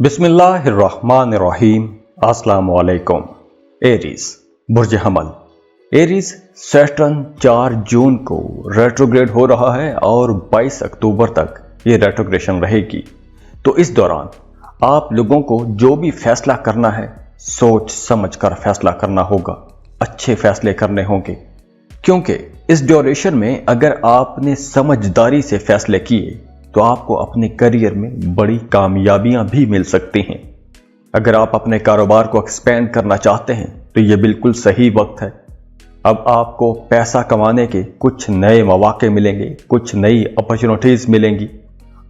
बिस्मिल्लाहिर्रहमानिर्रहीम। अस्सलाम वालेकुम। एरीज बुर्ज हमल। एरीज सैटर्न 4 जून को रेट्रोग्रेड हो रहा है और 22 अक्टूबर तक ये रेट्रोग्रेशन रहेगी। तो इस दौरान आप लोगों को जो भी फैसला करना है सोच समझ कर फैसला करना होगा, अच्छे फैसले करने होंगे, क्योंकि इस ड्यूरेशन में अगर आपने समझदारी से फैसले किए तो आपको अपने करियर में बड़ी कामयाबियां भी मिल सकती हैं। अगर आप अपने कारोबार को एक्सपेंड करना चाहते हैं तो ये बिल्कुल सही वक्त है। अब आपको पैसा कमाने के कुछ नए मौके मिलेंगे, कुछ नई अपॉर्चुनिटीज मिलेंगी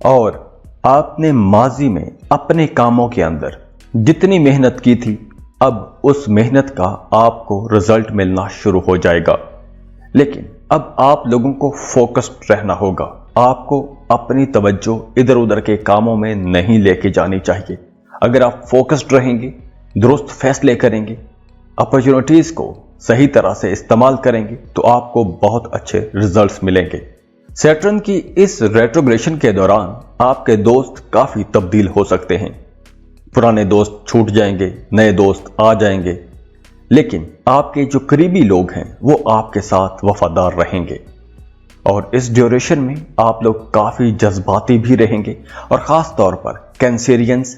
और आपने माजी में अपने कामों के अंदर जितनी मेहनत की थी अब उस मेहनत का आपको रिजल्ट मिलना शुरू हो जाएगा। लेकिन अब आप लोगों को फोकस्ड रहना होगा। आपको अपनी तवज्जो इधर उधर के कामों में नहीं लेके जानी चाहिए। अगर आप फोकस्ड रहेंगे, दुरुस्त फैसले करेंगे, अपॉर्चुनिटीज को सही तरह से इस्तेमाल करेंगे तो आपको बहुत अच्छे रिजल्ट्स मिलेंगे। सैटर्न की इस रेट्रोग्रेशन के दौरान आपके दोस्त काफी तब्दील हो सकते हैं। पुराने दोस्त छूट जाएंगे, नए दोस्त आ जाएंगे, लेकिन आपके जो करीबी लोग हैं वो आपके साथ वफादार रहेंगे। और इस ड्यूरेशन में आप लोग काफी जज्बाती भी रहेंगे और खास तौर पर कैंसेरियंस,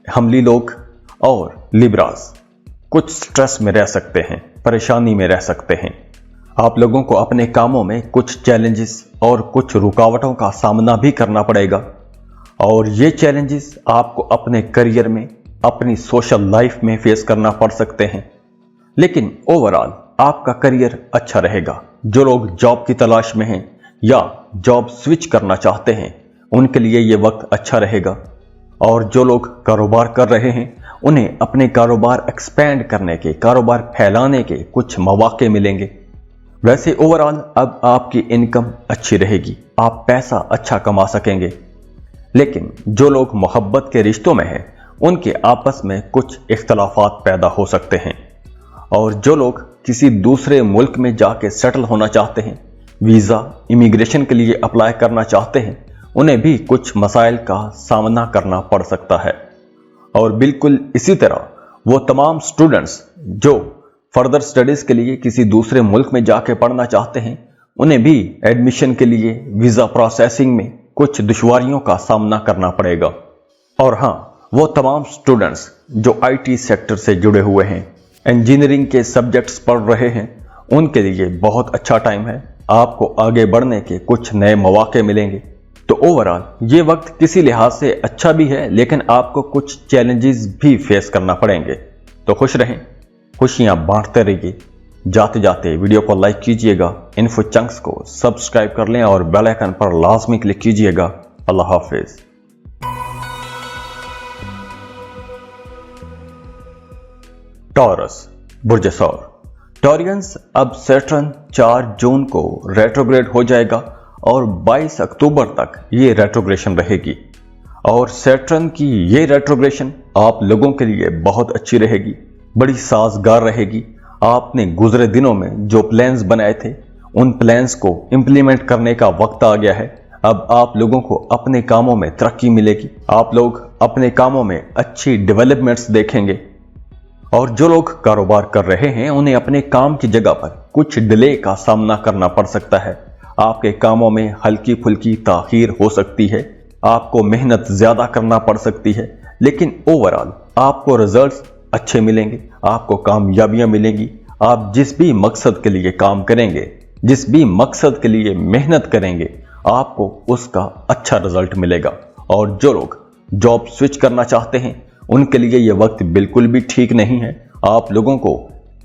हमली लोग और लिब्रास कुछ स्ट्रेस में रह सकते हैं, परेशानी में रह सकते हैं। आप लोगों को अपने कामों में कुछ चैलेंजेस और कुछ रुकावटों का सामना भी करना पड़ेगा और ये चैलेंजेस आपको अपने करियर में, अपनी सोशल लाइफ में फेस करना पड़ सकते हैं। लेकिन ओवरऑल आपका करियर अच्छा रहेगा। जो लोग जॉब की तलाश में हैं या जॉब स्विच करना चाहते हैं उनके लिए ये वक्त अच्छा रहेगा और जो लोग कारोबार कर रहे हैं उन्हें अपने कारोबार एक्सपेंड करने के, कारोबार फैलाने के कुछ मौके मिलेंगे। वैसे ओवरऑल अब आपकी इनकम अच्छी रहेगी, आप पैसा अच्छा कमा सकेंगे। लेकिन जो लोग मोहब्बत के रिश्तों में हैं उनके आपस में कुछ इख्तलाफात पैदा हो सकते हैं और जो लोग किसी दूसरे मुल्क में जाके सेटल होना चाहते हैं, वीज़ा, इमिग्रेशन के लिए अप्लाई करना चाहते हैं, उन्हें भी कुछ मसाइल का सामना करना पड़ सकता है। और बिल्कुल इसी तरह वो तमाम स्टूडेंट्स जो फर्दर स्टडीज़ के लिए किसी दूसरे मुल्क में जाके पढ़ना चाहते हैं उन्हें भी एडमिशन के लिए वीज़ा प्रोसेसिंग में कुछ दुश्वारियों का सामना करना पड़ेगा। और हाँ, वो तमाम स्टूडेंट्स जो IT सेक्टर से जुड़े हुए हैं, इंजीनियरिंग के सब्जेक्ट्स पढ़ रहे हैं, उनके लिए बहुत अच्छा टाइम है। आपको आगे बढ़ने के कुछ नए मौके मिलेंगे। तो ओवरऑल ये वक्त किसी लिहाज से अच्छा भी है, लेकिन आपको कुछ चैलेंजेस भी फेस करना पड़ेंगे। तो खुश रहें, खुशियां बांटते रहिए। जाते जाते वीडियो को लाइक कीजिएगा, इन्फो चंक्स को सब्सक्राइब कर लें और बेल आइकन पर लाजमी क्लिक कीजिएगा। अल्लाह हाफिज। टॉरस बुर्ज सौर। टॉरियंस अब सैटर्न 4 जून को रेट्रोग्रेड हो जाएगा और 22 अक्टूबर तक ये रेट्रोग्रेशन रहेगी। और सैटर्न की ये रेट्रोग्रेशन आप लोगों के लिए बहुत अच्छी रहेगी, बड़ी साजगार रहेगी। आपने गुजरे दिनों में जो प्लान्स बनाए थे उन प्लान्स को इंप्लीमेंट करने का वक्त आ गया है। अब आप लोगों को अपने कामों में तरक्की मिलेगी, आप लोग अपने कामों में अच्छी डेवलपमेंट्स देखेंगे। और जो लोग कारोबार कर रहे हैं उन्हें अपने काम की जगह पर कुछ डिले का सामना करना पड़ सकता है। आपके कामों में हल्की फुल्की ताखीर हो सकती है, आपको मेहनत ज्यादा करना पड़ सकती है, लेकिन ओवरऑल आपको रिजल्ट्स अच्छे मिलेंगे, आपको कामयाबियां मिलेंगी। आप जिस भी मकसद के लिए काम करेंगे, जिस भी मकसद के लिए मेहनत करेंगे, आपको उसका अच्छा रिजल्ट मिलेगा। और जो लोग जॉब स्विच करना चाहते हैं उनके लिए यह वक्त बिल्कुल भी ठीक नहीं है। आप लोगों को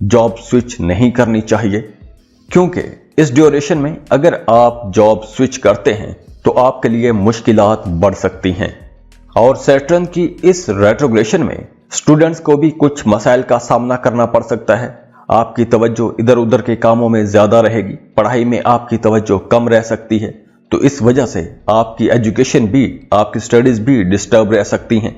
जॉब स्विच नहीं करनी चाहिए, क्योंकि इस ड्यूरेशन में अगर आप जॉब स्विच करते हैं तो आपके लिए मुश्किलात बढ़ सकती हैं। और सैटर्न की इस रेट्रोग्रेशन में स्टूडेंट्स को भी कुछ मसाइल का सामना करना पड़ सकता है। आपकी तवज्जो इधर उधर के कामों में ज्यादा रहेगी, पढ़ाई में आपकी तवज्जो कम रह सकती है। तो इस वजह से आपकी एजुकेशन भी, आपकी स्टडीज भी डिस्टर्ब रह सकती हैं।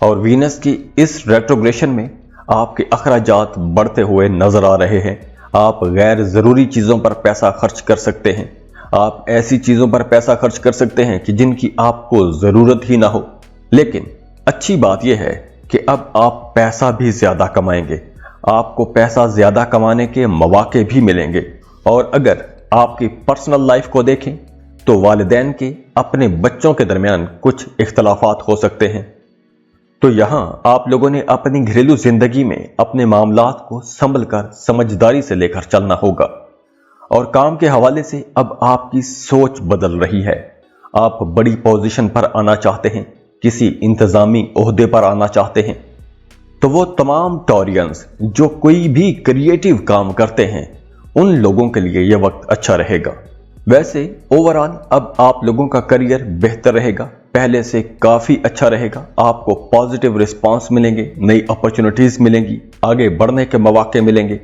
और वीनस की इस रेट्रोग्रेशन में आपके अखराजात बढ़ते हुए नजर आ रहे हैं। आप गैर जरूरी चीजों पर पैसा खर्च कर सकते हैं। आप ऐसी चीजों पर पैसा खर्च कर सकते हैं कि जिनकी आपको जरूरत ही ना हो। लेकिन अच्छी बात यह है कि अब आप पैसा भी ज्यादा कमाएंगे, आपको पैसा ज्यादा कमाने के मौके भी मिलेंगे। और अगर आपकी पर्सनल लाइफ को देखें तो वालिदैन के अपने बच्चों के दरमियान कुछ इख्तलाफात हो सकते हैं। तो यहां आप लोगों ने अपनी घरेलू जिंदगी में अपने मामलात को संभल कर समझदारी से लेकर चलना होगा। और काम के हवाले से अब आपकी सोच बदल रही है। आप बड़ी पोजीशन पर आना चाहते हैं, किसी इंतजामी ओहदे पर आना चाहते हैं। तो वो तमाम टॉरियंस जो कोई भी क्रिएटिव काम करते हैं, उन लोगों के लिए यह वक्त अच्छा रहेगा। वैसे ओवरऑल अब आप लोगों का करियर बेहतर रहेगा, पहले से काफी अच्छा रहेगा। आपको पॉजिटिव रिस्पांस मिलेंगे, नई अपॉर्चुनिटीज मिलेंगी, आगे बढ़ने के मौके मिलेंगे।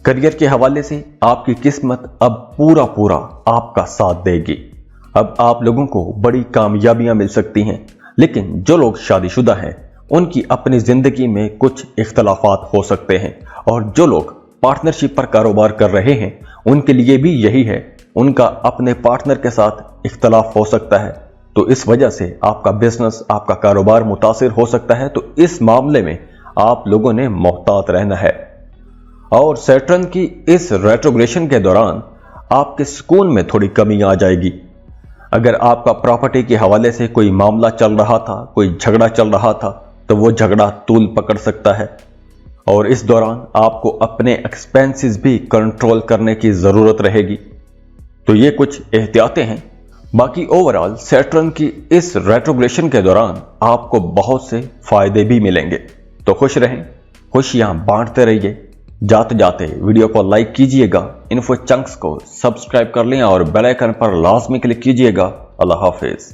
करियर के हवाले से आपकी किस्मत अब पूरा आपका साथ देगी। अब आप लोगों को बड़ी कामयाबियां मिल सकती हैं। लेकिन जो लोग शादीशुदा हैं उनकी अपनी जिंदगी में कुछ इख्तलाफात हो सकते हैं। और जो लोग पार्टनरशिप पर कारोबार कर रहे हैं उनके लिए भी यही है, उनका अपने पार्टनर के साथ इख्तलाफ हो सकता है। तो इस वजह से आपका बिजनेस, आपका कारोबार मुतासिर हो सकता है। तो इस मामले में आप लोगों ने मोहतात रहना है। और सैटर्न की इस रेट्रोग्रेशन के दौरान आपके सुकून में थोड़ी कमी आ जाएगी। अगर आपका प्रॉपर्टी के हवाले से कोई मामला चल रहा था, कोई झगड़ा चल रहा था, तो वो झगड़ा तूल पकड़ सकता है। और इस दौरान आपको अपने एक्सपेंसेस भी कंट्रोल करने की जरूरत रहेगी। तो ये कुछ एहतियातें हैं। बाकी ओवरऑल सैटर्न की इस रेट्रोग्रेशन के दौरान आपको बहुत से फायदे भी मिलेंगे। तो खुश रहें, खुशियां बांटते रहिए। जाते जाते वीडियो को लाइक कीजिएगा, इन्फो चंक्स को सब्सक्राइब कर लें और बेल आइकन पर लाजमी क्लिक कीजिएगा। अल्लाह हाफिज।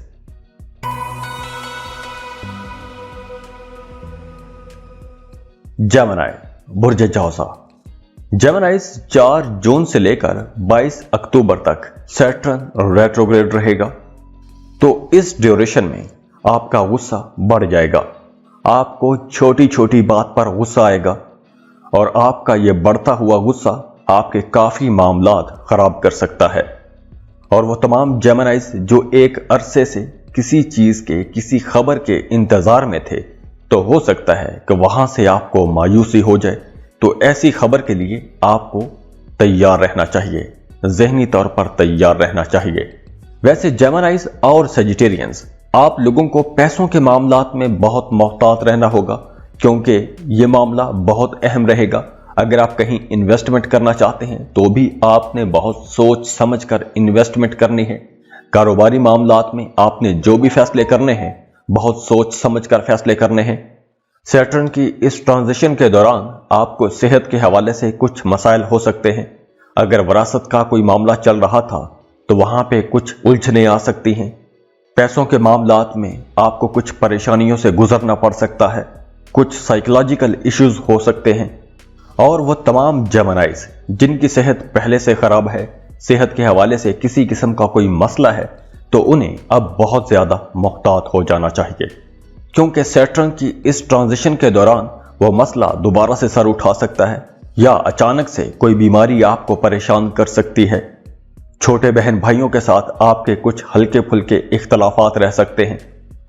जेमिनी बुर्ज जौसा। जेमिनीज 4 जून से लेकर 22 अक्टूबर तक सैटर्न रेट्रोग्रेड रहेगा। तो इस ड्यूरेशन में आपका गुस्सा बढ़ जाएगा, आपको छोटी छोटी बात पर गुस्सा आएगा। और आपका यह बढ़ता हुआ गुस्सा आपके काफी मामलात खराब कर सकता है। और वो तमाम जेमिनीज जो एक अरसे से किसी चीज के, किसी खबर के इंतजार में थे, तो हो सकता है कि वहां से आपको मायूसी हो जाए। तो ऐसी खबर के लिए आपको तैयार रहना चाहिए, ज़हनी तौर पर तैयार रहना चाहिए। वैसे जेमिनीज और सजिटेरियंस, आप लोगों को पैसों के मामलात में बहुत मोहतात रहना होगा, क्योंकि यह मामला बहुत अहम रहेगा। अगर आप कहीं इन्वेस्टमेंट करना चाहते हैं तो भी आपने बहुत सोच समझकर इन्वेस्टमेंट करनी है। कारोबारी मामलात में आपने जो भी फैसले करने हैं बहुत सोच समझकर फैसले करने हैं। सैटर्न की इस ट्रांजिशन के दौरान आपको सेहत के हवाले से कुछ मसाइल हो सकते हैं। अगर विरासत का कोई मामला चल रहा था तो वहां पे कुछ उलझने आ सकती हैं। पैसों के मामलात में आपको कुछ परेशानियों से गुजरना पड़ सकता है, कुछ साइकोलॉजिकल इश्यूज हो सकते हैं। और वो तमाम जेमिनीज जिनकी सेहत पहले से खराब है, सेहत के हवाले से किसी किस्म का कोई मसला है, तो उन्हें अब बहुत ज्यादा मोहतात हो जाना चाहिए। क्योंकि सैटर्न की इस ट्रांजिशन के दौरान वो मसला दोबारा से सर उठा सकता है, या अचानक से कोई बीमारी आपको परेशान कर सकती है। छोटे बहन भाइयों के साथ आपके कुछ हल्के फुल्के इख्तलाफात रह सकते हैं।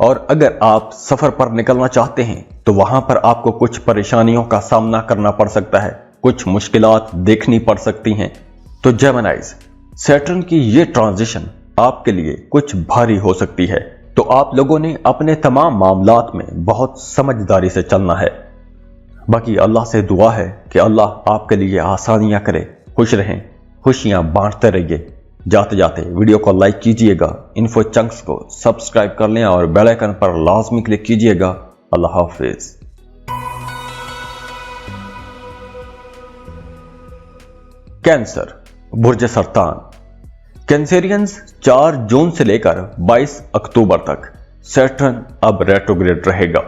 और अगर आप सफर पर निकलना चाहते हैं तो वहां पर आपको कुछ परेशानियों का सामना करना पड़ सकता है, कुछ मुश्किलात देखनी पड़ सकती हैं। तो जेमिनीज, सैटर्न की ये ट्रांजिशन आपके लिए कुछ भारी हो सकती है। तो आप लोगों ने अपने तमाम मामलात में बहुत समझदारी से चलना है। बाकी अल्लाह से दुआ है कि अल्लाह आपके लिए आसानियां करे। खुश रहें, खुशियां बांटते रहिए। जाते जाते वीडियो को लाइक कीजिएगा, इन्फो चंक्स को सब्सक्राइब कर लें और बेल आइकन पर लाजमी क्लिक कीजिएगा। अल्लाह हाफिज। कैंसर बुर्ज सरतान। कैंसेरियंस 4 जून से लेकर 22 अक्टूबर तक सैटर्न अब रेट्रोग्रेड रहेगा।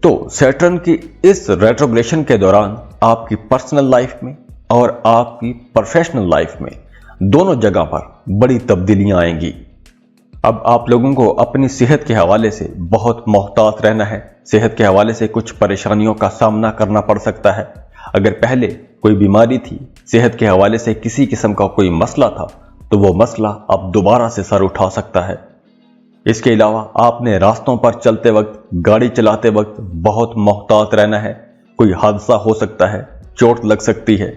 तो सैटर्न की इस रेट्रोग्रेशन के दौरान आपकी पर्सनल लाइफ में और आपकी प्रोफेशनल लाइफ में दोनों जगह पर बड़ी तब्दीलियां आएंगी। अब आप लोगों को अपनी सेहत के हवाले से बहुत मोहतात रहना है। सेहत के हवाले से कुछ परेशानियों का सामना करना पड़ सकता है। अगर पहले कोई बीमारी थी, सेहत के हवाले से किसी किस्म का कोई मसला था, तो वो मसला अब दोबारा से सर उठा सकता है। इसके अलावा आपने रास्तों पर चलते वक्त, गाड़ी चलाते वक्त बहुत मोहतात रहना है। कोई हादसा हो सकता है, चोट लग सकती है।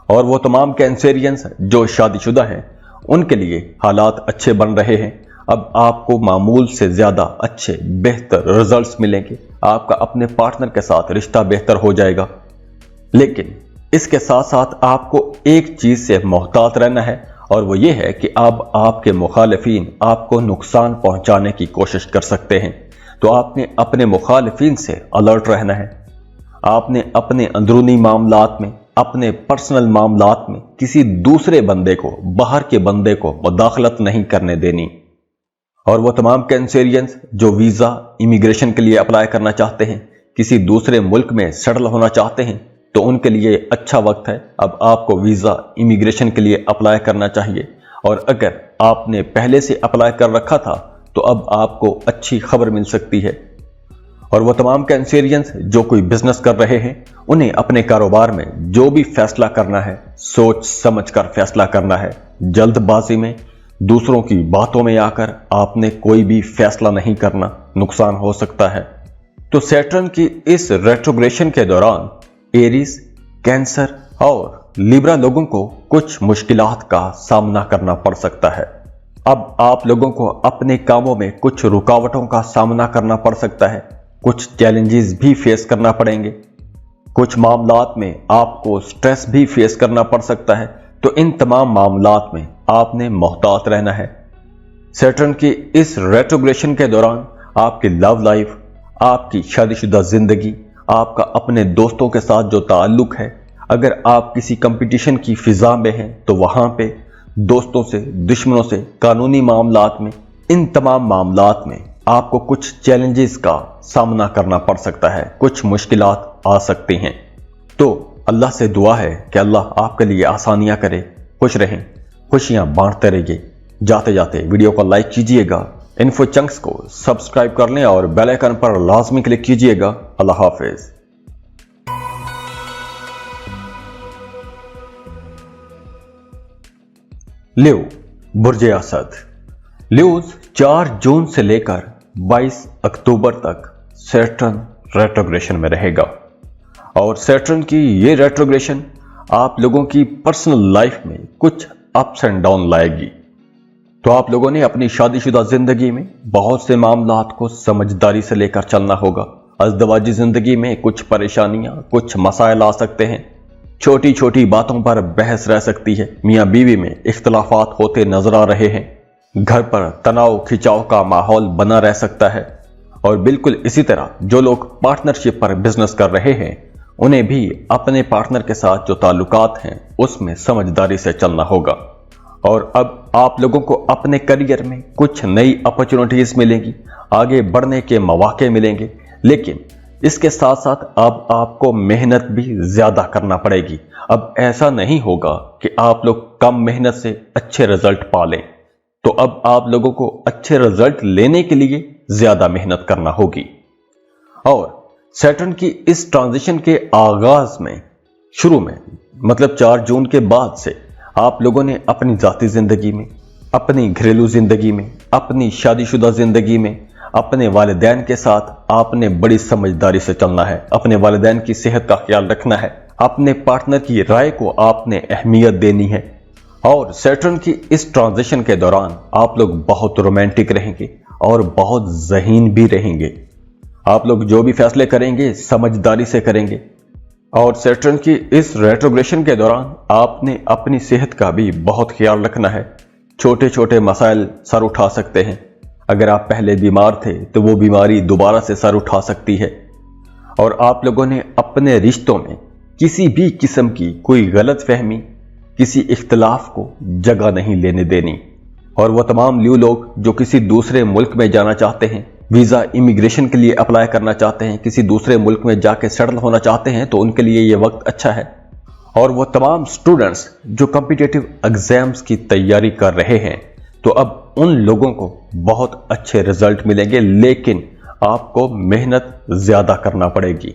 और वो तमाम कैंसेरियंस जो शादीशुदा हैं, उनके लिए हालात अच्छे बन रहे हैं। अब आपको मामूल से ज्यादा अच्छे, बेहतर रिजल्ट्स मिलेंगे। आपका अपने पार्टनर के साथ रिश्ता बेहतर हो जाएगा। लेकिन इसके साथ साथ आपको एक चीज से मोहतात रहना है, और वो ये है कि अब आपके मुखालिफिन आपको नुकसान पहुंचाने की कोशिश कर सकते हैं। तो आपने अपने मुखालिफिन से अलर्ट रहना है। आपने अपने अंदरूनी मामलात में, अपने पर्सनल मामलात में किसी दूसरे बंदे को, बाहर के बंदे को मुदाखलत नहीं करने देनी। और वो तमाम कैंसेरियंस जो वीजा, इमिग्रेशन के लिए अप्लाई करना चाहते हैं, किसी दूसरे मुल्क में सेटल होना चाहते हैं, तो उनके लिए अच्छा वक्त है। अब आपको वीजा, इमिग्रेशन के लिए अप्लाई करना चाहिए। और अगर आपने पहले से अप्लाई कर रखा था तो अब आपको अच्छी खबर मिल सकती है। और वो तमाम कैंसेरियंस जो कोई बिजनेस कर रहे हैं, उन्हें अपने कारोबार में जो भी फैसला करना है, सोच समझ कर फैसला करना है। जल्दबाजी में, दूसरों की बातों में आकर आपने कोई भी फैसला नहीं करना, नुकसान हो सकता है। तो सैटर्न की इस रेट्रोग्रेशन के दौरान एरीज, कैंसर और लिब्रा लोगों को कुछ मुश्किलात का सामना करना पड़ सकता है। अब आप लोगों को अपने कामों में कुछ रुकावटों का सामना करना पड़ सकता है, कुछ चैलेंजेस भी फेस करना पड़ेंगे, कुछ मामलात में आपको स्ट्रेस भी फेस करना पड़ सकता है। तो इन तमाम मामलात में आपने मोहतात रहना है। सैटर्न की इस रेट्रोग्रेशन के दौरान आपकी लव लाइफ, आपकी शादीशुदा जिंदगी, आपका अपने दोस्तों के साथ जो ताल्लुक है, अगर आप किसी कंपटीशन की फिजा में हैं तो वहां पे दोस्तों से, दुश्मनों से, कानूनी मामलात में, इन तमाम मामलात में आपको कुछ चैलेंजेस का सामना करना पड़ सकता है, कुछ मुश्किलात आ सकती हैं। तो अल्लाह से दुआ है कि अल्लाह आपके लिए आसानियां करे। खुश रहें, खुशियां बांटते रहिए। जाते जाते वीडियो को लाइक कीजिएगा, इन्फो चंक्स को सब्सक्राइब कर लें और बेल आइकन पर लाजमी क्लिक कीजिएगा। अल्लाह हाफिज। लियो, बुर्जे असद। लियोज 4 जून से लेकर 22 अक्टूबर तक सैटर्न रेट्रोग्रेशन में रहेगा। और सैटर्न की ये रेट्रोग्रेशन आप लोगों की पर्सनल लाइफ में कुछ अप्स एंड डाउन लाएगी। तो आप लोगों ने अपनी शादीशुदा जिंदगी में बहुत से मामलात को समझदारी से लेकर चलना होगा। अज़दवाजी जिंदगी में कुछ परेशानियां, कुछ मसाइल आ सकते हैं। छोटी छोटी बातों पर बहस रह सकती है। मियां बीवी में इख्तलाफात होते नजर आ रहे हैं। घर पर तनाव खिंचाव का माहौल बना रह सकता है। और बिल्कुल इसी तरह जो लोग पार्टनरशिप पर बिजनेस कर रहे हैं, उन्हें भी अपने पार्टनर के साथ जो ताल्लुकात हैं उसमें समझदारी से चलना होगा। और अब आप लोगों को अपने करियर में कुछ नई अपॉर्चुनिटीज मिलेंगी, आगे बढ़ने के मौके मिलेंगे। लेकिन इसके साथ साथ अब आपको मेहनत भी ज्यादा करना पड़ेगी। अब ऐसा नहीं होगा कि आप लोग कम मेहनत से अच्छे रिजल्ट पा लें। तो अब आप लोगों को अच्छे रिजल्ट लेने के लिए ज्यादा मेहनत करना होगी। और सैटर्न की इस ट्रांजिशन के आगाज में, शुरू में, मतलब 4 जून के बाद से आप लोगों ने अपनी जाती जिंदगी में, अपनी घरेलू जिंदगी में, अपनी शादीशुदा जिंदगी में, अपने वालिदैन के साथ आपने बड़ी समझदारी से चलना है। अपने वालिदैन की सेहत का ख्याल रखना है। अपने पार्टनर की राय को आपने अहमियत देनी है। और सैटर्न की इस ट्रांजिशन के दौरान आप लोग बहुत रोमांटिक रहेंगे और बहुत ज़हीन भी रहेंगे। आप लोग जो भी फैसले करेंगे समझदारी से करेंगे। और सैटर्न की इस रेट्रोग्रेशन के दौरान आपने अपनी सेहत का भी बहुत ख्याल रखना है। छोटे छोटे मसाइल सर उठा सकते हैं। अगर आप पहले बीमार थे तो वो बीमारी दोबारा से सर उठा सकती है। और आप लोगों ने अपने रिश्तों में किसी भी किस्म की कोई गलत फहमी, किसी इख्तलाफ को जगह नहीं लेने देनी। और वो तमाम लियो लोग जो किसी दूसरे मुल्क में जाना चाहते हैं, वीज़ा इमिग्रेशन के लिए अप्लाई करना चाहते हैं, किसी दूसरे मुल्क में जाके सेटल होना चाहते हैं, तो उनके लिए ये वक्त अच्छा है। और वो तमाम स्टूडेंट्स जो कॉम्पिटिटिव एग्जाम्स की तैयारी कर रहे हैं, तो अब उन लोगों को बहुत अच्छे रिजल्ट मिलेंगे, लेकिन आपको मेहनत ज्यादा करना पड़ेगी।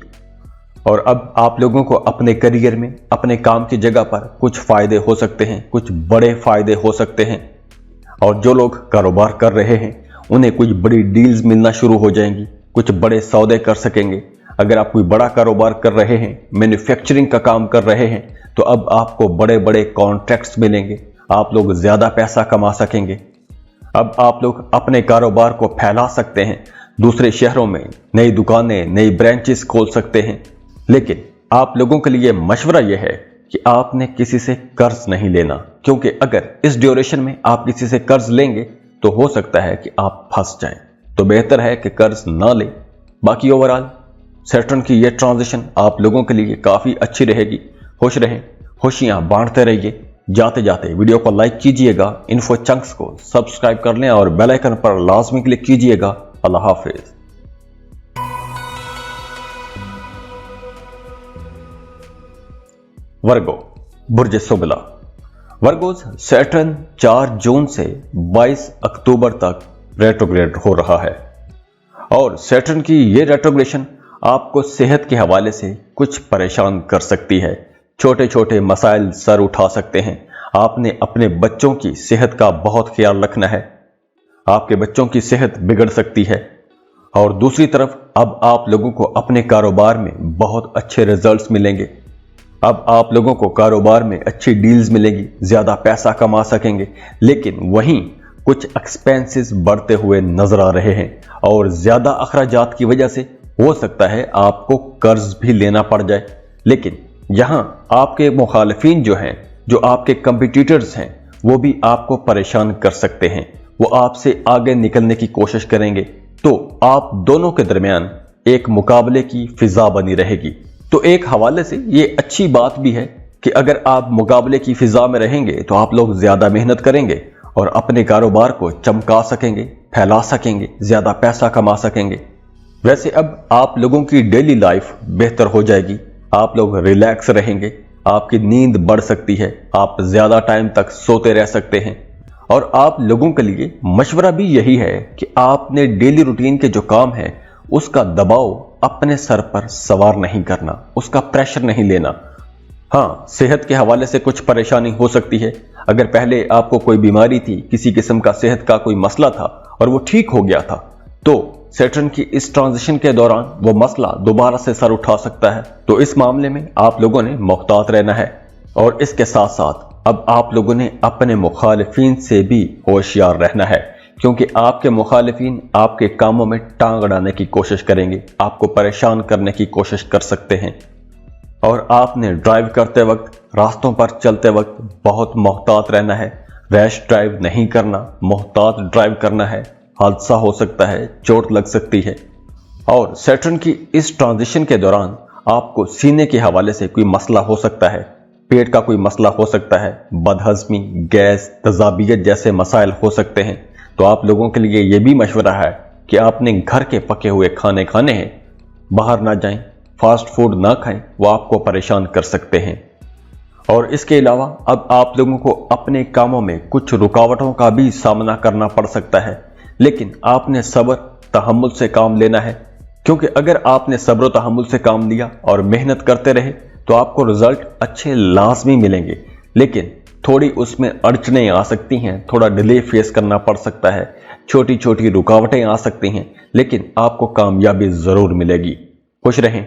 और अब आप लोगों को अपने करियर में, अपने काम की जगह पर कुछ फायदे हो सकते हैं, कुछ बड़े फायदे हो सकते हैं। और जो लोग कारोबार कर रहे हैं उन्हें कुछ बड़ी डील्स मिलना शुरू हो जाएंगी, कुछ बड़े सौदे कर सकेंगे। अगर आप कोई बड़ा कारोबार कर रहे हैं, मैन्युफैक्चरिंग का काम कर रहे हैं, तो अब आपको बड़े बड़े कॉन्ट्रैक्ट्स मिलेंगे, आप लोग ज्यादा पैसा कमा सकेंगे। अब आप लोग अपने कारोबार को फैला सकते हैं, दूसरे शहरों में नई दुकानें, नई ब्रांचेस खोल सकते हैं। लेकिन आप लोगों के लिए मशवरा यह है कि आपने किसी से कर्ज नहीं लेना, क्योंकि अगर इस ड्यूरेशन में आप किसी से कर्ज लेंगे तो हो सकता है कि आप फंस जाएं। तो बेहतर है कि कर्ज ना लें। बाकी ओवरऑल सैटर्न की यह ट्रांजिशन आप लोगों के लिए काफी अच्छी रहेगी। खुश रहें, खुशियां बांटते रहिए। जाते जाते वीडियो को लाइक कीजिएगा, इन्फो चंक्स को सब्सक्राइब कर लें और बेल आइकन पर लाजमी क्लिक कीजिएगा। अल्लाह हाफिज। वर्गो, बुर्ज सुगला। वर्गोज सैटर्न 4 जून से 22 अक्टूबर तक रेट्रोग्रेड हो रहा है और सैटर्न की यह रेट्रोग्रेशन आपको सेहत के हवाले से कुछ परेशान कर सकती है। छोटे छोटे मसाइल सर उठा सकते हैं। आपने अपने बच्चों की सेहत का बहुत ख्याल रखना है, आपके बच्चों की सेहत बिगड़ सकती है। और दूसरी तरफ अब आप लोगों को अपने कारोबार में बहुत अच्छे रिजल्ट्स मिलेंगे। अब आप लोगों को कारोबार में अच्छी डील्स मिलेगी, ज्यादा पैसा कमा सकेंगे। लेकिन वहीं कुछ एक्सपेंसेस बढ़ते हुए नजर आ रहे हैं और ज्यादा अखराजात की वजह से हो सकता है आपको कर्ज भी लेना पड़ जाए। लेकिन यहां आपके मुखालिफिन जो हैं, जो आपके कंपटीटर्स हैं, वो भी आपको परेशान कर सकते हैं। वो आपसे आगे निकलने की कोशिश करेंगे, तो आप दोनों के दरमियान एक मुकाबले की फिजा बनी रहेगी। तो एक हवाले से ये अच्छी बात भी है कि अगर आप मुकाबले की फिजा में रहेंगे तो आप लोग ज्यादा मेहनत करेंगे और अपने कारोबार को चमका सकेंगे, फैला सकेंगे, ज्यादा पैसा कमा सकेंगे। वैसे अब आप लोगों की डेली लाइफ बेहतर हो जाएगी, आप लोग रिलैक्स रहेंगे, आपकी नींद बढ़ सकती है, आप ज्यादा टाइम तक सोते रह सकते हैं। और आप लोगों के लिए मशवरा भी यही है कि आपने डेली रूटीन के जो काम है उसका दबाव अपने सर पर सवार नहीं करना, उसका प्रेशर नहीं लेना। हाँ, सेहत के हवाले से कुछ परेशानी हो सकती है। अगर पहले आपको कोई बीमारी थी, किसी किस्म का सेहत का कोई मसला था और वो ठीक हो गया था, तो सैटर्न की इस ट्रांजिशन के दौरान वो मसला दोबारा से सर उठा सकता है। तो इस मामले में आप लोगों ने मुहतात रहना है। और इसके साथ साथ अब आप लोगों ने अपने मुखालिफिन से भी होशियार रहना है, क्योंकि आपके मुखालिफिन आपके कामों में टांग अड़ाने की कोशिश करेंगे, आपको परेशान करने की कोशिश कर सकते हैं। और आपने ड्राइव करते वक्त, रास्तों पर चलते वक्त बहुत मुहतात रहना है। रैश ड्राइव नहीं करना, मुहतात ड्राइव करना है। हादसा हो सकता है, चोट लग सकती है। और सैटर्न की इस ट्रांजिशन के दौरान आपको सीने के हवाले से कोई मसला हो सकता है, पेट का कोई मसला हो सकता है, बदहजमी, गैस, तजाबियत जैसे मसाइल हो सकते हैं। तो आप लोगों के लिए यह भी मशवरा है कि आपने घर के पके हुए खाने खाने हैं, बाहर ना जाएं, फास्ट फूड ना खाएं, वो आपको परेशान कर सकते हैं। और इसके अलावा अब आप लोगों को अपने कामों में कुछ रुकावटों का भी सामना करना पड़ सकता है, लेकिन आपने सब्र तहम्मुल से काम लेना है। क्योंकि अगर आपने सब्र तहम्मुल से काम लिया और मेहनत करते रहे तो आपको रिजल्ट अच्छे लाजमी मिलेंगे। लेकिन थोड़ी उसमें अड़चनें आ सकती हैं, थोड़ा डिले फेस करना पड़ सकता है, छोटी छोटी रुकावटें आ सकती हैं, लेकिन आपको कामयाबी जरूर मिलेगी। खुश रहें,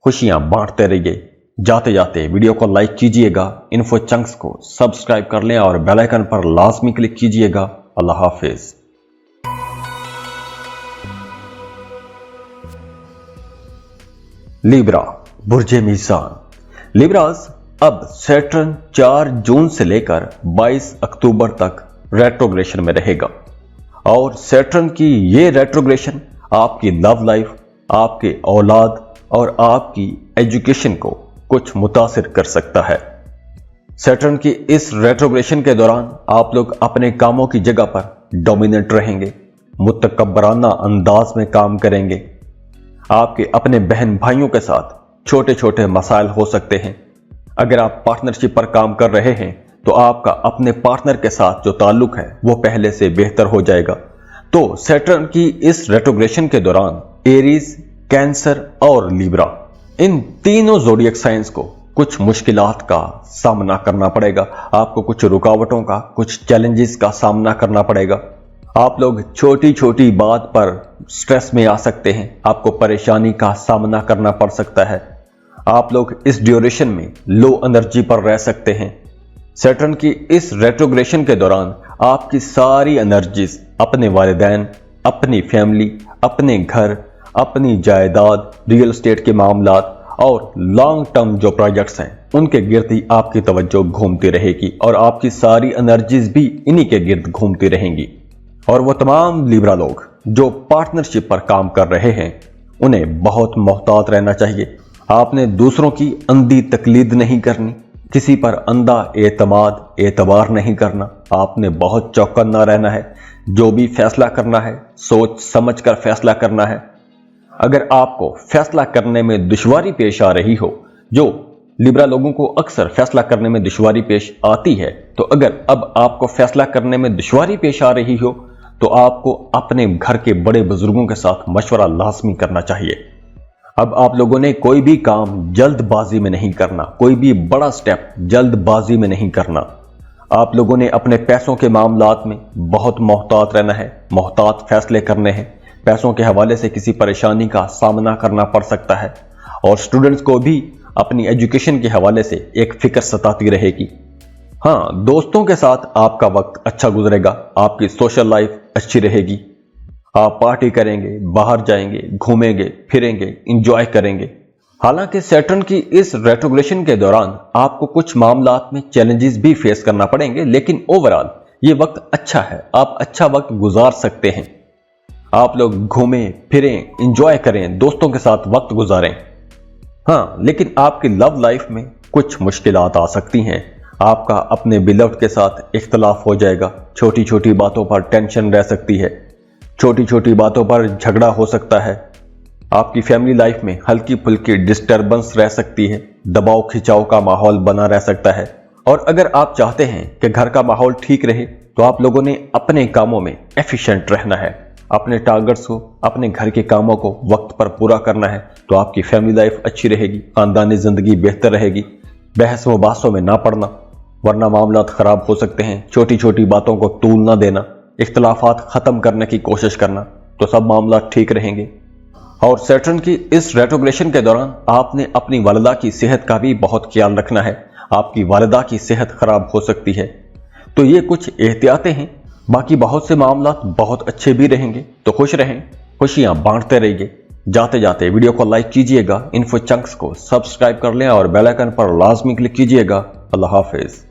खुशियां बांटते रहिए। जाते जाते वीडियो को लाइक कीजिएगा, इन्फो चंक्स को सब्सक्राइब कर लें और बेल आइकन पर लाजमी क्लिक कीजिएगा। अल्लाह हाफिज। लिब्रा, बुर्जे मीज़ान। लिब्रास अब सैटर्न 4 जून से लेकर 22 अक्टूबर तक रेट्रोग्रेशन में रहेगा और सैटर्न की ये रेट्रोग्रेशन आपकी लव लाइफ, आपके औलाद और आपकी एजुकेशन को कुछ मुतासिर कर सकता है। सैटर्न की इस रेट्रोग्रेशन के दौरान आप लोग अपने कामों की जगह पर डोमिनेट रहेंगे, मुतकब्बराना अंदाज में काम करेंगे। आपके अपने बहन भाइयों के साथ छोटे छोटे मसाइल हो सकते हैं। अगर आप पार्टनरशिप पर काम कर रहे हैं तो आपका अपने पार्टनर के साथ जो ताल्लुक है वो पहले से बेहतर हो जाएगा। तो सैटर्न की इस रेट्रोग्रेशन के दौरान एरीज, कैंसर और लिब्रा, इन तीनों ज़ोडिएक साइंस को कुछ मुश्किलात का सामना करना पड़ेगा। आपको कुछ रुकावटों का, कुछ चैलेंजेस का सामना करना पड़ेगा। आप लोग छोटी छोटी बात पर स्ट्रेस में आ सकते हैं, आपको परेशानी का सामना करना पड़ सकता है। आप लोग इस ड्यूरेशन में लो एनर्जी पर रह सकते हैं। सैटर्न की इस रेट्रोग्रेशन के दौरान आपकी सारी एनर्जीज अपने वालिदैन, अपनी फैमिली, अपने घर, अपनी जायदाद, रियल एस्टेट के मामलात और लॉन्ग टर्म जो प्रोजेक्ट्स हैं उनके गिर्द ही आपकी तवज्जो घूमती रहेगी और आपकी सारी एनर्जीज भी इन्हीं के गिर्द घूमती रहेंगी। और वो तमाम लिब्रा लोग जो पार्टनरशिप पर काम कर रहे हैं उन्हें बहुत मोहतात रहना चाहिए। आपने दूसरों की अंधी तकलीद नहीं करनी, किसी पर अंधा एतबार नहीं करना। आपने बहुत चौकन्ना रहना है। जो भी फैसला करना है सोच समझ कर फैसला करना है। अगर आपको फैसला करने में दुश्वारी पेश आ रही हो, जो लिब्रा लोगों को अक्सर फैसला करने में दुश्वारी पेश आती है, तो अगर अब आपको फैसला करने में दुश्वारी पेश आ रही हो तो आपको अपने घर के बड़े बुजुर्गों के साथ मशवरा लाजमी करना चाहिए। अब आप लोगों ने कोई भी काम जल्दबाजी में नहीं करना, कोई भी बड़ा स्टेप जल्दबाजी में नहीं करना। आप लोगों ने अपने पैसों के मामलात में बहुत मोहतात रहना है, मोहतात फैसले करने हैं। पैसों के हवाले से किसी परेशानी का सामना करना पड़ सकता है और स्टूडेंट्स को भी अपनी एजुकेशन के हवाले से एक फिक्र सताती रहेगी। हाँ, दोस्तों के साथ आपका वक्त अच्छा गुजरेगा, आपकी सोशल लाइफ अच्छी रहेगी। आप पार्टी करेंगे, बाहर जाएंगे, घूमेंगे फिरेंगे, इंजॉय करेंगे। हालांकि सैटर्न की इस रेट्रोग्रेशन के दौरान आपको कुछ मामलात में चैलेंजेस भी फेस करना पड़ेंगे, लेकिन ओवरऑल ये वक्त अच्छा है, आप अच्छा वक्त गुजार सकते हैं। आप लोग घूमें फिरें, इंजॉय करें, दोस्तों के साथ वक्त गुजारें। हाँ, लेकिन आपकी लव लाइफ में कुछ मुश्किलात आ सकती हैं। आपका अपने बिलव्ड के साथ इख्तलाफ हो जाएगा, छोटी छोटी बातों पर टेंशन रह सकती है, छोटी छोटी बातों पर झगड़ा हो सकता है। आपकी फैमिली लाइफ में हल्की फुल्की डिस्टर्बेंस रह सकती है, दबाव खिंचाव का माहौल बना रह सकता है। और अगर आप चाहते हैं कि घर का माहौल ठीक रहे तो आप लोगों ने अपने कामों में एफिशिएंट रहना है, अपने टारगेट्स को, अपने घर के कामों को वक्त पर पूरा करना है, तो आपकी फैमिली लाइफ अच्छी रहेगी, खानदानी जिंदगी बेहतर रहेगी। बहस व बातों में ना पड़ना, वरना मामलात खराब हो सकते हैं। छोटी छोटी बातों को तूल ना देना, इख्तलाफात खत्म करने की कोशिश करना, तो सब मामला ठीक रहेंगे। और सैटर्न की इस रेट्रोग्रेशन के दौरान आपने अपनी वालिदा की सेहत का भी बहुत ख्याल रखना है। आपकी वालिदा की सेहत खराब हो सकती है, तो ये कुछ एहतियातें हैं। बाकी बहुत से मामलात बहुत अच्छे भी रहेंगे। तो खुश रहें, खुशियां बांटते रहिए। जाते जाते वीडियो को लाइक कीजिएगा, इन्फो चंक्स को सब्सक्राइब कर लें और बेल आइकन पर लाजमी क्लिक कीजिएगा। अल्लाह हाफिज।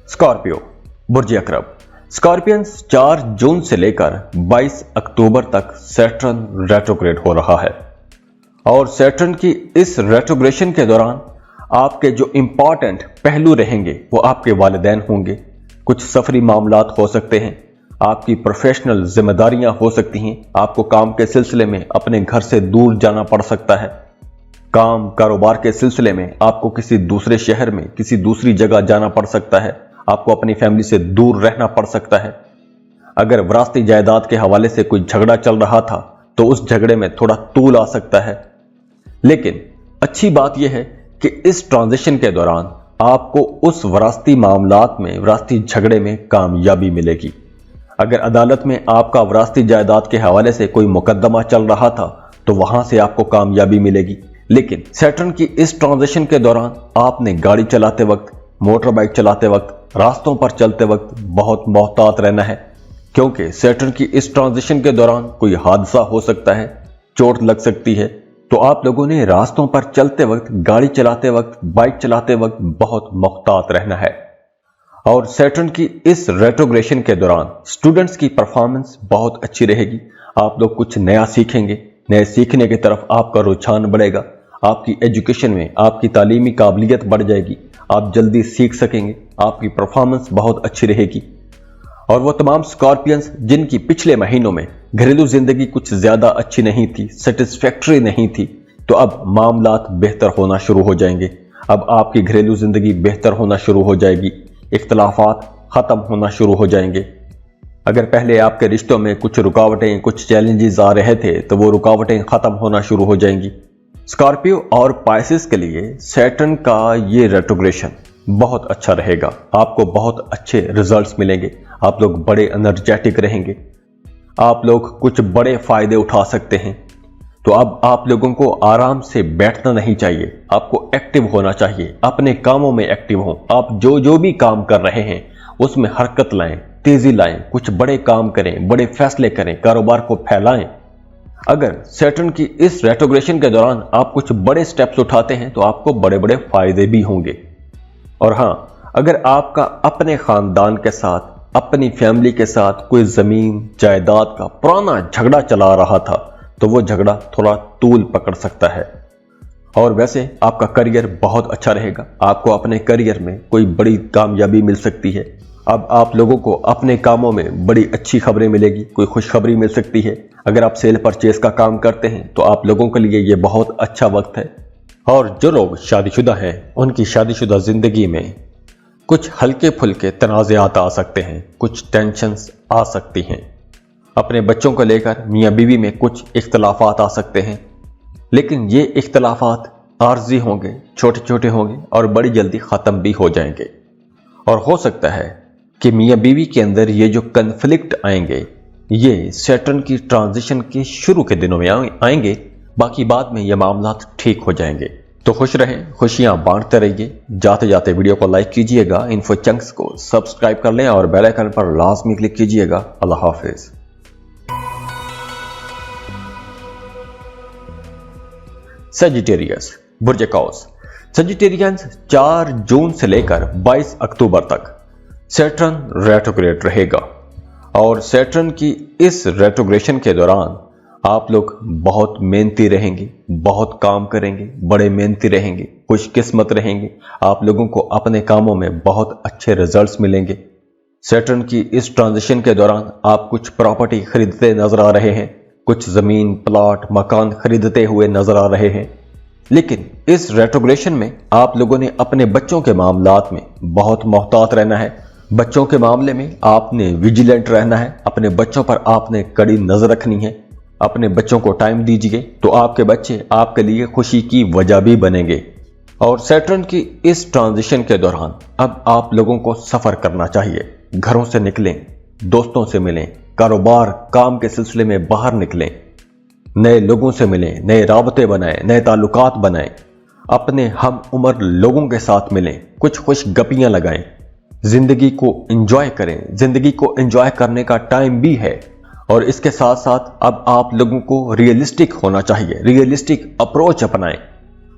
स्कॉर्पियो, बुर्ज अकरब। स्कॉर्पियंस 4 जून से लेकर 22 अक्टूबर तक सैटर्न रेट्रोग्रेड हो रहा है और सैटर्न की इस रेट्रोग्रेशन के दौरान आपके जो इंपॉर्टेंट पहलू रहेंगे वो आपके वालिदैन होंगे। कुछ सफरी मामलात हो सकते हैं, आपकी प्रोफेशनल जिम्मेदारियां हो सकती हैं, आपको काम के सिलसिले में अपने घर से दूर जाना पड़ सकता है। काम कारोबार के सिलसिले में आपको किसी दूसरे शहर में, किसी दूसरी जगह जाना पड़ सकता है, आपको अपनी फैमिली से दूर रहना पड़ सकता है। अगर विरासती जायदाद के हवाले से कोई झगड़ा चल रहा था तो उस झगड़े में थोड़ा तूल आ सकता है। लेकिन अच्छी बात यह है कि इस ट्रांजिशन के दौरान आपको उस विरासती मामलात में, विरासती झगड़े में कामयाबी मिलेगी। अगर अदालत में आपका विरासती जायदाद के हवाले से कोई मुकदमा चल रहा था तो वहां से आपको कामयाबी मिलेगी। लेकिन सैटर्न की इस ट्रांजिशन के दौरान आपने गाड़ी चलाते वक्त, मोटर बाइक चलाते वक्त, रास्तों पर चलते वक्त बहुत मोहतात रहना है, क्योंकि सैटर्न की इस ट्रांजिशन के दौरान कोई हादसा हो सकता है, चोट लग सकती है। तो आप लोगों ने रास्तों पर चलते वक्त, गाड़ी चलाते वक्त, बाइक चलाते वक्त बहुत मोहतात रहना है। और सैटर्न की इस रेट्रोग्रेशन के दौरान स्टूडेंट्स की परफॉर्मेंस बहुत अच्छी रहेगी। आप लोग कुछ नया सीखेंगे, नए सीखने की तरफ आपका रुझान बढ़ेगा। आपकी एजुकेशन में आपकी तालीमी काबिलियत बढ़ जाएगी, आप जल्दी सीख सकेंगे, आपकी परफॉर्मेंस बहुत अच्छी रहेगी। और वो तमाम स्कॉर्पियंस जिनकी पिछले महीनों में घरेलू जिंदगी कुछ ज्यादा अच्छी नहीं थी, सेटिस्फैक्टरी नहीं थी, तो अब मामलात बेहतर होना शुरू हो जाएंगे। अब आपकी घरेलू जिंदगी बेहतर होना शुरू हो जाएगी, इख्तलाफात खत्म होना शुरू हो जाएंगे। अगर पहले आपके रिश्तों में कुछ रुकावटें, कुछ चैलेंजेस आ रहे थे तो वो रुकावटें खत्म होना शुरू हो जाएंगी। स्कॉर्पियो और पाइसेस के लिए सैटर्न का ये रेट्रोग्रेशन बहुत अच्छा रहेगा, आपको बहुत अच्छे रिजल्ट्स मिलेंगे, आप लोग बड़े एनर्जेटिक रहेंगे, आप लोग कुछ बड़े फायदे उठा सकते हैं। तो अब आप लोगों को आराम से बैठना नहीं चाहिए, आपको एक्टिव होना चाहिए, अपने कामों में एक्टिव हो। आप जो जो भी काम कर रहे हैं उसमें हरकत लाएं, तेजी लाएं, कुछ बड़े काम करें, बड़े फैसले करें, कारोबार को फैलाएं। अगर सैटर्न की इस रेट्रोग्रेशन के दौरान आप कुछ बड़े स्टेप्स उठाते हैं तो आपको बड़े बड़े फायदे भी होंगे। और हाँ, अगर आपका अपने खानदान के साथ, अपनी फैमिली के साथ कोई जमीन जायदाद का पुराना झगड़ा चला रहा था तो वो झगड़ा थोड़ा तूल पकड़ सकता है। और वैसे आपका करियर बहुत अच्छा रहेगा, आपको अपने करियर में कोई बड़ी कामयाबी मिल सकती है। अब आप लोगों को अपने कामों में बड़ी अच्छी खबरें मिलेगी, कोई खुशखबरी मिल सकती है। अगर आप सेल परचेज का काम करते हैं तो आप लोगों के लिए ये बहुत अच्छा वक्त है। और जो लोग शादीशुदा हैं उनकी शादीशुदा जिंदगी में कुछ हल्के फुल्के तनाज़ात आ सकते हैं, कुछ टेंशन्स आ सकती हैं। अपने बच्चों को लेकर मियाँ बीवी में कुछ इख्तलाफात आ सकते हैं, लेकिन ये इख्तलाफात आर्जी होंगे, छोटे छोटे होंगे और बड़ी जल्दी ख़त्म भी हो जाएंगे। और हो सकता है कि मियाँ बीवी के अंदर ये जो कन्फ्लिक्ट आएंगे ये सैटर्न की ट्रांजिशन के शुरू के दिनों में आएंगे, बाकी बाद में ये मामला ठीक हो जाएंगे। तो खुश रहें, खुशियां बांटते रहिए। जाते जाते वीडियो को लाइक कीजिएगा, इन्फो चंक्स को सब्सक्राइब कर लें और बेल आइकन पर लाजमी क्लिक कीजिएगा। अल्लाह हाफिज। सजिटेरियस बुर्ज कौस। सजिटेरियंस 4 जून से लेकर 22 अक्टूबर तक सैटर्न रेट्रोग्रेड रहेगा। और सैटर्न की इस रेट्रोग्रेशन के दौरान आप लोग बहुत मेहनती रहेंगे, बहुत काम करेंगे, बड़े मेहनती रहेंगे, खुशकिस्मत रहेंगे, आप लोगों को अपने कामों में बहुत अच्छे रिजल्ट्स मिलेंगे। सैटर्न की इस ट्रांजिशन के दौरान आप कुछ प्रॉपर्टी खरीदते नजर आ रहे हैं, कुछ जमीन प्लॉट मकान खरीदते हुए नजर आ रहे हैं। लेकिन इस रेट्रोग्रेशन में आप लोगों ने अपने बच्चों के मामलात में बहुत मोहतात रहना है। बच्चों के मामले में आपने विजिलेंट रहना है, अपने बच्चों पर आपने कड़ी नजर रखनी है। अपने बच्चों को टाइम दीजिए तो आपके बच्चे आपके लिए खुशी की वजह भी बनेंगे। और सैटर्न की इस ट्रांजिशन के दौरान अब आप लोगों को सफर करना चाहिए, घरों से निकलें, दोस्तों से मिलें, कारोबार काम के सिलसिले में बाहर निकलें, नए लोगों से मिलें, नए राबते बनाएं, नए ताल्लुकात बनाएं, अपने हम उम्र लोगों के साथ मिलें, कुछ खुश गपियां लगाएं, जिंदगी को एंजॉय करें। जिंदगी को एंजॉय करने का टाइम भी है। और इसके साथ साथ अब आप लोगों को रियलिस्टिक होना चाहिए, रियलिस्टिक अप्रोच अपनाएं।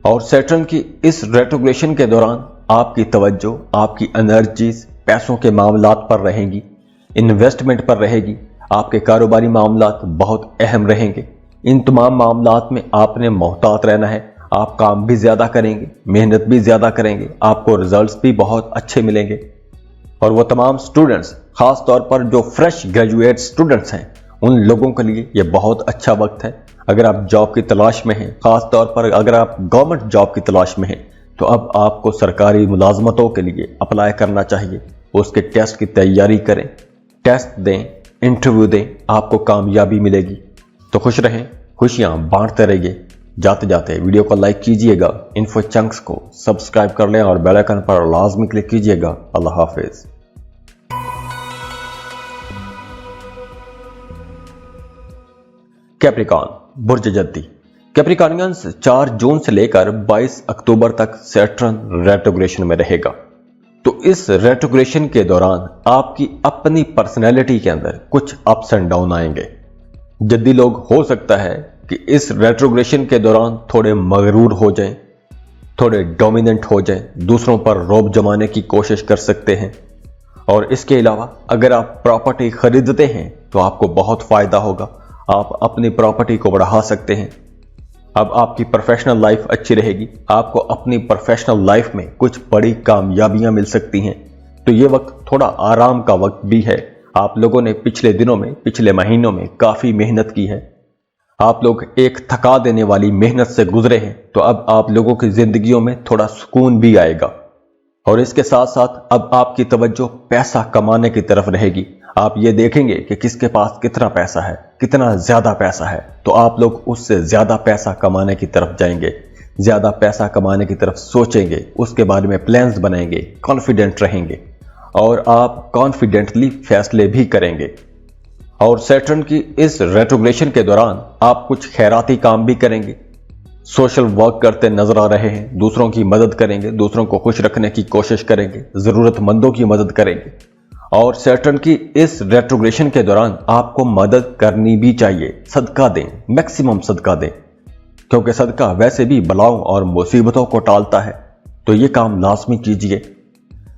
और सैटर्न की इस रेट्रोग्रेशन के दौरान आपकी तवज्जो, आपकी एनर्जीज पैसों के मामलात पर रहेगी, इन्वेस्टमेंट पर रहेगी, आपके कारोबारी मामलात बहुत अहम रहेंगे। इन तमाम मामलात में आपने मोहतात रहना है। आप काम भी ज्यादा करेंगे, मेहनत भी ज्यादा करेंगे, आपको रिजल्ट्स भी बहुत अच्छे मिलेंगे। और वो तमाम स्टूडेंट्स, खास तौर पर जो फ्रेश ग्रेजुएट स्टूडेंट्स हैं, उन लोगों के लिए ये बहुत अच्छा वक्त है। अगर आप जॉब की तलाश में हैं, खास तौर पर अगर आप गवर्नमेंट जॉब की तलाश में हैं, तो अब आपको सरकारी मुलाजमतों के लिए अप्लाई करना चाहिए। उसके टेस्ट की तैयारी करें, टेस्ट दें, इंटरव्यू दें, आपको कामयाबी मिलेगी। तो खुश रहें, खुशियां बांटते रहिए। जाते जाते वीडियो को लाइक कीजिएगा, इन्फो चंक्स को सब्सक्राइब कर लें और बेल आइकन पर लाजमी क्लिक कीजिएगा। अल्लाह हाफिज। कैप्रिकॉर्न बुर्ज जद्दी। कैप्रिकॉर्नियंस 4 जून से लेकर 22 अक्टूबर तक सैटर्न रेट्रोग्रेशन में रहेगा। तो इस रेट्रोग्रेशन के दौरान आपकी अपनी पर्सनैलिटी के अंदर कुछ अप्स एंड डाउन आएंगे। जद्दी लोग हो सकता है कि इस रेट्रोग्रेशन के दौरान थोड़े मगरूर हो जाएं, थोड़े डोमिनेंट हो जाएं, दूसरों पर रौब जमाने की कोशिश कर सकते हैं। और इसके अलावा अगर आप प्रॉपर्टी खरीदते हैं तो आपको बहुत फायदा होगा, आप अपनी प्रॉपर्टी को बढ़ा सकते हैं। अब आपकी प्रोफेशनल लाइफ अच्छी रहेगी, आपको अपनी प्रोफेशनल लाइफ में कुछ बड़ी कामयाबियां मिल सकती हैं। तो ये वक्त थोड़ा आराम का वक्त भी है। आप लोगों ने पिछले दिनों में, पिछले महीनों में काफी मेहनत की है, आप लोग एक थका देने वाली मेहनत से गुजरे हैं। तो अब आप लोगों की जिंदगियों में थोड़ा सुकून भी आएगा। और इसके साथ साथ अब आपकी तवज्जो पैसा कमाने की तरफ रहेगी। आप ये देखेंगे कि किसके पास कितना पैसा है, कितना ज्यादा पैसा है, तो आप लोग उससे ज्यादा पैसा कमाने की तरफ जाएंगे। ज्यादा पैसा कमाने की तरफ सोचेंगे, उसके बारे में प्लान्स बनाएंगे, कॉन्फिडेंट रहेंगे और आप कॉन्फिडेंटली फैसले भी करेंगे। और सैटर्न की इस रेट्रोग्रेशन के दौरान आप कुछ खैराती काम भी करेंगे, सोशल वर्क करते नजर आ रहे हैं, दूसरों की मदद करेंगे, दूसरों को खुश रखने की कोशिश करेंगे, जरूरतमंदों की मदद करेंगे। और सैटर्न की इस रेट्रोग्रेशन के दौरान आपको मदद करनी भी चाहिए, सदका दें, मैक्सिमम सदका दें, क्योंकि सदका वैसे भी बलाओं और मुसीबतों को टालता है, तो ये काम लाजमी कीजिए।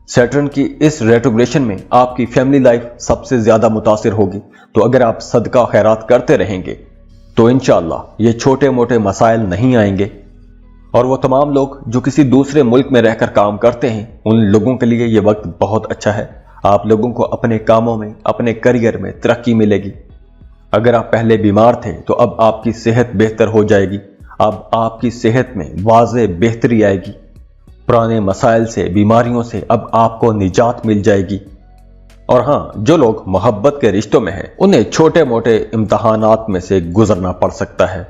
सैटर्न की इस रेट्रोग्रेशन में आपकी फैमिली लाइफ सबसे ज्यादा मुतासिर होगी, तो अगर आप सदका खैरात करते रहेंगे तो इंशाअल्लाह ये छोटे मोटे मसाइल नहीं आएंगे। और वो तमाम लोग जो किसी दूसरे मुल्क में रहकर काम करते हैं, उन लोगों के लिए ये वक्त बहुत अच्छा है। आप लोगों को अपने कामों में, अपने करियर में तरक्की मिलेगी। अगर आप पहले बीमार थे तो अब आपकी सेहत बेहतर हो जाएगी, अब आपकी सेहत में वाज़े बेहतरी आएगी, पुराने मसाइल से, बीमारियों से अब आपको निजात मिल जाएगी। और हाँ, जो लोग मोहब्बत के रिश्तों में हैं, उन्हें छोटे मोटे इम्तहानात में से गुजरना पड़ सकता है।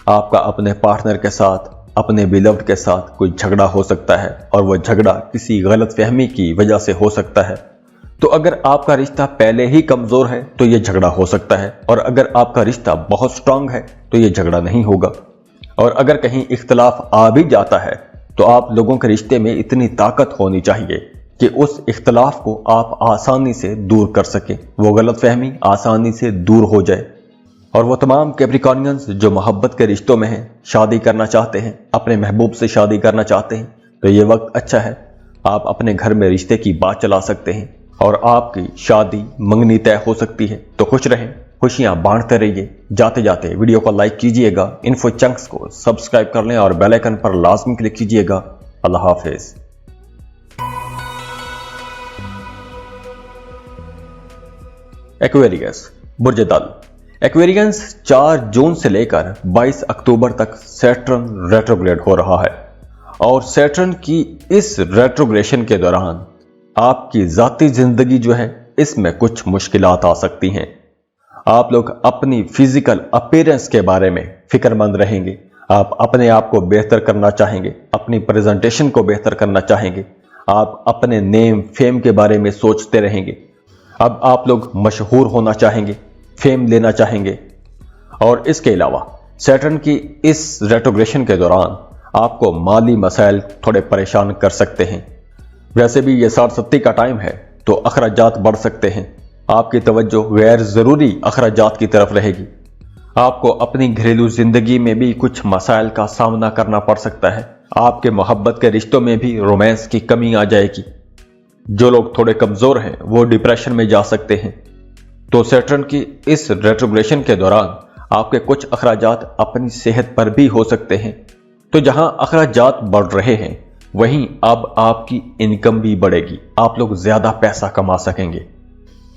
आपका अपने पार्टनर के साथ, अपने बिलव्ड के साथ कोई झगड़ा हो सकता है और वह झगड़ा किसी गलतफहमी की वजह से हो सकता है। तो अगर आपका रिश्ता पहले ही कमजोर है तो यह झगड़ा हो सकता है, और अगर आपका रिश्ता बहुत स्ट्रांग है तो यह झगड़ा नहीं होगा। और अगर कहीं इख्तलाफ आ भी जाता है तो आप लोगों के रिश्ते में इतनी ताकत होनी चाहिए कि उस इख्तलाफ को आप आसानी से दूर कर सकें, वो गलतफहमी आसानी से दूर हो जाए। और वो तमाम कैप्रिकॉर्नियंस जो मोहब्बत के रिश्तों में हैं, शादी करना चाहते हैं, अपने महबूब से शादी करना चाहते हैं, तो ये वक्त अच्छा है। आप अपने घर में रिश्ते की बात चला सकते हैं और आपकी शादी मंगनी तय हो सकती है। तो खुश रहें, खुशियां बांटते रहिए। जाते जाते वीडियो को लाइक कीजिएगा, इन्फो चंक्स को सब्सक्राइब कर लें और बेल आइकन पर लाजमी क्लिक कीजिएगा। अल्लाह हाफिज। एक्वेरियस बुर्ज दल। एक्वेरियंस 4 जून से लेकर 22 अक्टूबर तक सैटर्न रेट्रोग्रेड हो रहा है। और सैटर्न की इस रेट्रोग्रेशन के दौरान आपकी जाती जिंदगी जो है, इसमें कुछ मुश्किलात आ सकती हैं। आप लोग अपनी फिजिकल अपीयरेंस के बारे में फिक्रमंद रहेंगे, आप अपने आप को बेहतर करना चाहेंगे, अपनी प्रेजेंटेशन को बेहतर करना चाहेंगे, आप अपने नेम फेम के बारे में सोचते रहेंगे। अब आप लोग मशहूर होना चाहेंगे, फेम लेना चाहेंगे। और इसके अलावा सैटर्न की इस रेट्रोग्रेशन के दौरान आपको माली मसाइल थोड़े परेशान कर सकते हैं। वैसे भी ये 60-70 का टाइम है, तो अखराजात बढ़ सकते हैं। आपकी तवज्जो गैर जरूरी अखराजात की तरफ रहेगी। आपको अपनी घरेलू जिंदगी में भी कुछ मसाइल का सामना करना पड़ सकता है। आपके मोहब्बत के रिश्तों में भी रोमांस की कमी आ जाएगी। जो लोग थोड़े कमजोर हैं वो डिप्रेशन में जा सकते हैं। तो सैटर्न की इस रेट्रोग्रेशन के दौरान आपके कुछ अखराजात अपनी सेहत पर भी हो सकते हैं। तो जहां अखराजात बढ़ रहे हैं, वहीं अब आपकी इनकम भी बढ़ेगी, आप लोग ज्यादा पैसा कमा सकेंगे।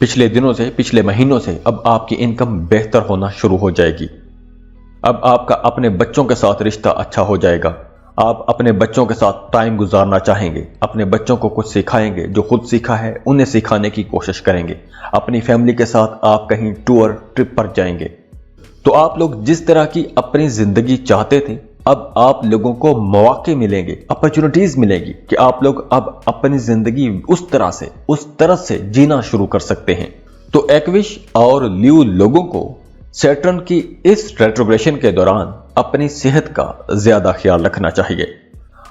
पिछले दिनों से, पिछले महीनों से अब आपकी इनकम बेहतर होना शुरू हो जाएगी। अब आपका अपने बच्चों के साथ रिश्ता अच्छा हो जाएगा। आप अपने बच्चों के साथ टाइम गुजारना चाहेंगे, अपने बच्चों को कुछ सिखाएंगे, जो खुद सीखा है उन्हें सिखाने की कोशिश करेंगे। अपनी फैमिली के साथ आप कहीं टूर ट्रिप पर जाएंगे। तो आप लोग जिस तरह की अपनी जिंदगी चाहते थे, अब आप लोगों को मौके मिलेंगे, अपॉर्चुनिटीज मिलेंगी कि आप लोग अब अपनी जिंदगी उस तरह से जीना शुरू कर सकते हैं। तो एक्विश और ल्यू लोगों को सैटर्न की इस रेट्रोग्रेशन के दौरान अपनी सेहत का ज्यादा ख्याल रखना चाहिए।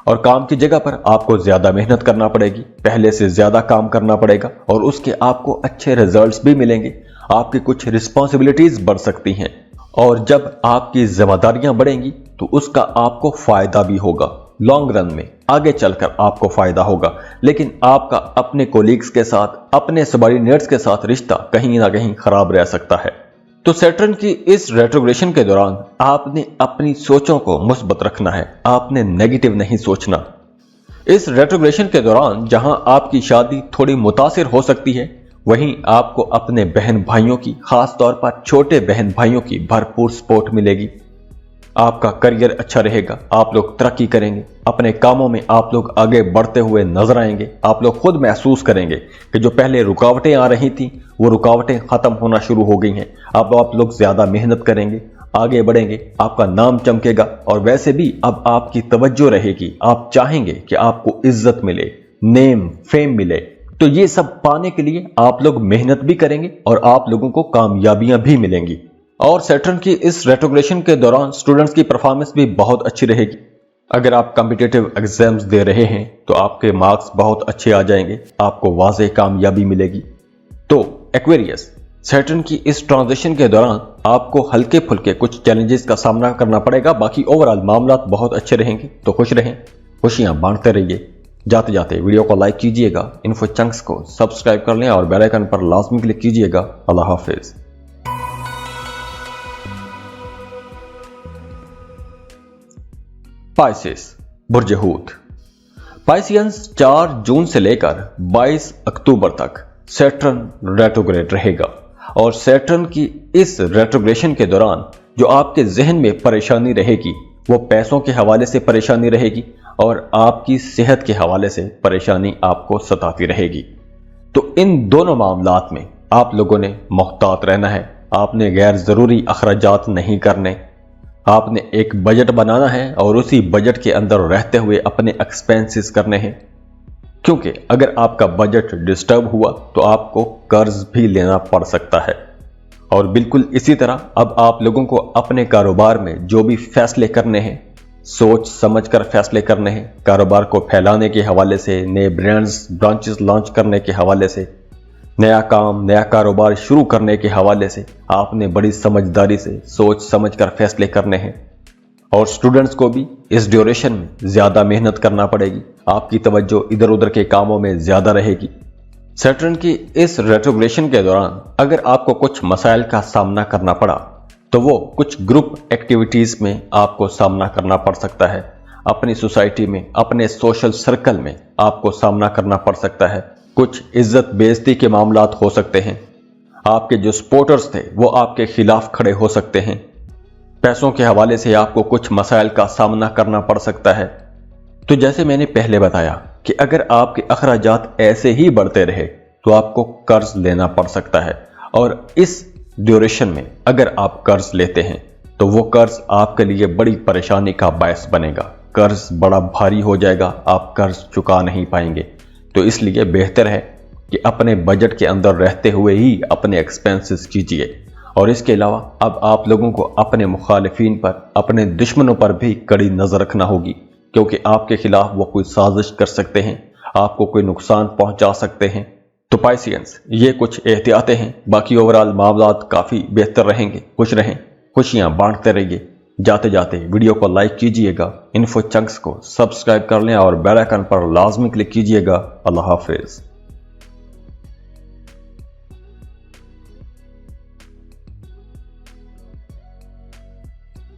और काम की जगह पर आपको ज्यादा मेहनत करना पड़ेगी, पहले से ज्यादा काम करना पड़ेगा और उसके आपको अच्छे रिजल्ट्स भी मिलेंगे। आपकी कुछ रिस्पॉन्सिबिलिटीज बढ़ सकती हैं और जब आपकी जिम्मेदारियां बढ़ेंगी तो उसका आपको फायदा भी होगा। लॉन्ग रन में आगे चलकर आपको फायदा होगा। लेकिन आपका अपने कोलीग्स के साथ, अपने सबॉर्डिनेट्स के साथ रिश्ता कहीं ना कहीं खराब रह सकता है। तो सैटर्न की इस रेट्रोग्रेशन के दौरान आपने अपनी सोचों को मुस्बत रखना है, आपने नेगेटिव नहीं सोचना। इस रेट्रोग्रेशन के दौरान जहां आपकी शादी थोड़ी मुतासिर हो सकती है, वहीं आपको अपने बहन भाइयों की, खास तौर पर छोटे बहन भाइयों की भरपूर सपोर्ट मिलेगी। आपका करियर अच्छा रहेगा, आप लोग तरक्की करेंगे, अपने कामों में आप लोग आगे बढ़ते हुए नजर आएंगे। आप लोग खुद महसूस करेंगे कि जो पहले रुकावटें आ रही थी वो रुकावटें खत्म होना शुरू हो गई हैं। अब आप लोग ज्यादा मेहनत करेंगे, आगे बढ़ेंगे, आपका नाम चमकेगा और वैसे भी अब आपकी तवज्जो रहेगी। आप चाहेंगे कि आपको इज्जत मिले, नेम फेम मिले। तो ये सब पाने के लिए आप लोग मेहनत भी करेंगे और आप लोगों को कामयाबियां भी मिलेंगी। और सैटर्न की इस रेट्रोग्रेशन के दौरान स्टूडेंट्स की परफॉर्मेंस भी बहुत अच्छी रहेगी। अगर आप कॉम्पिटिटिव एग्जाम्स दे रहे हैं तो आपके मार्क्स बहुत अच्छे आ जाएंगे, आपको वाज़ेह कामयाबी मिलेगी। तो एक्वेरियस, सैटर्न की इस ट्रांजिशन के दौरान आपको हल्के फुल्के कुछ चैलेंजेस का सामना करना पड़ेगा, बाकी ओवरऑल मामला बहुत अच्छे रहेंगे। तो खुश रहें, खुशियां बांटते रहिए। जाते जाते वीडियो को लाइक कीजिएगा, इन्फो चंक्स को सब्सक्राइब कर लें और बेल आइकन पर लाजमी क्लिक कीजिएगा। अल्लाह हाफिज। पाइसेस, बुर्ज हूत। पाइसियंस 4 जून से लेकर 22 अक्टूबर तक सैटर्न रेट्रोग्रेड रहेगा और सैटर्न की इस रेट्रोग्रेशन के दौरान जो आपके जहन में परेशानी रहेगी वो पैसों के हवाले से परेशानी रहेगी और आपकी सेहत के हवाले से परेशानी आपको सताती रहेगी। तो इन दोनों मामलात में आप लोगों ने मुहतात रहना है। आपने गैर जरूरी अखराजात नहीं करने। आपने एक बजट बनाना है और उसी बजट के अंदर रहते हुए अपने एक्सपेंसेस करने हैं, क्योंकि अगर आपका बजट डिस्टर्ब हुआ तो आपको कर्ज भी लेना पड़ सकता है। और बिल्कुल इसी तरह अब आप लोगों को अपने कारोबार में जो भी फैसले करने हैं सोच समझकर फैसले करने हैं। कारोबार को फैलाने के हवाले से, नए ब्रांचेस लॉन्च करने के हवाले से, नया काम नया कारोबार शुरू करने के हवाले से आपने बड़ी समझदारी से सोच समझकर फैसले करने हैं। और स्टूडेंट्स को भी इस ड्यूरेशन में ज्यादा मेहनत करना पड़ेगी। आपकी तवज्जो इधर उधर के कामों में ज्यादा रहेगी। सैटर्न की इस रेट्रोग्रेशन के दौरान अगर आपको कुछ मसाइल का सामना करना पड़ा तो वो कुछ ग्रुप एक्टिविटीज में आपको सामना करना पड़ सकता है। अपनी सोसाइटी में, अपने सोशल सर्कल में आपको सामना करना पड़ सकता है। कुछ इज्जत बेइज्जती के मामलात हो सकते हैं। आपके जो सपोर्टर्स थे वो आपके खिलाफ खड़े हो सकते हैं। पैसों के हवाले से आपको कुछ मसाइल का सामना करना पड़ सकता है। तो जैसे मैंने पहले बताया कि अगर आपके अखराजात ऐसे ही बढ़ते रहे तो आपको कर्ज लेना पड़ सकता है। और इस ड्यूरेशन में अगर आप कर्ज लेते हैं तो वो कर्ज आपके लिए बड़ी परेशानी का बायस बनेगा। कर्ज बड़ा भारी हो जाएगा, आप कर्ज चुका नहीं पाएंगे। तो इसलिए बेहतर है कि अपने बजट के अंदर रहते हुए ही अपने एक्सपेंसेस कीजिए। और इसके अलावा अब आप लोगों को अपने मुखालिफिन पर, अपने दुश्मनों पर भी कड़ी नजर रखना होगी, क्योंकि आपके खिलाफ वो कोई साजिश कर सकते हैं, आपको कोई नुकसान पहुंचा सकते हैं। तो पाइसियंस, ये कुछ एहतियातें हैं। बाकी ओवरऑल मामलात काफी बेहतर रहेंगे। खुश रहें, खुशियां बांटते रहिए। जाते जाते वीडियो को लाइक कीजिएगा, इन्फो चंक्स को सब्सक्राइब कर लें और बेल आइकन पर लाजमी क्लिक कीजिएगा। अल्लाह हाफिज।